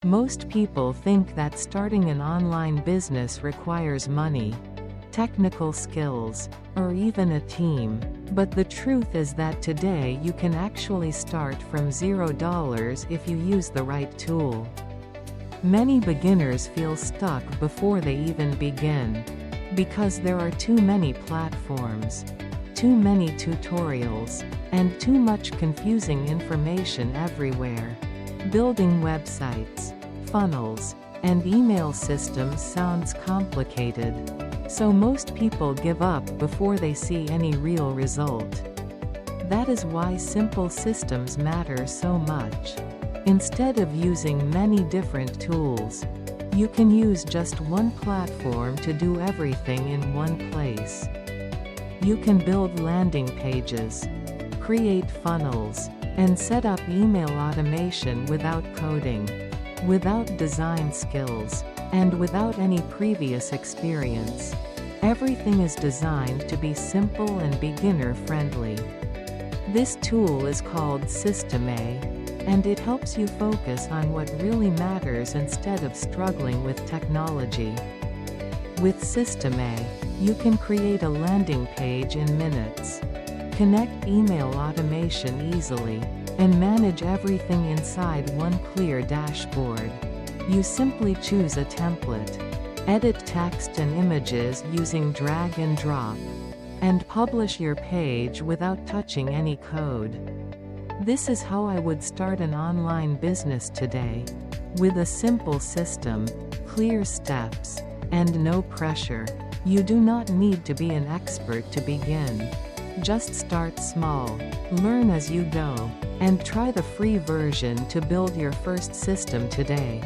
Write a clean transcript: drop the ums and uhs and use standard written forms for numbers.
Most people think that starting an online business requires money, technical skills, or even a team. But the truth is that today you can actually start from $0 if you use the right tool. Many beginners feel stuck before they even begin, because there are too many platforms, too many tutorials, and too much confusing information everywhere. Building websites, funnels, and email systems sounds complicated, so most people give up before they see any real result. That is why simple systems matter so much. Instead of using many different tools, you can use just one platform to do everything in one place. You can build landing pages, create funnels, and set up email automation without coding, without design skills, and without any previous experience. Everything is designed to be simple and beginner-friendly. This tool is called Systeme, and it helps you focus on what really matters instead of struggling with technology. With Systeme, you can create a landing page in minutes, connect email automation easily, and manage everything inside one clear dashboard. You simply choose a template, edit text and images using drag and drop, and publish your page without touching any code. This is how I would start an online business today, with a simple system, clear steps, and no pressure. You do not need to be an expert to begin. Just start small, learn as you go, and try the free version to build your first system today.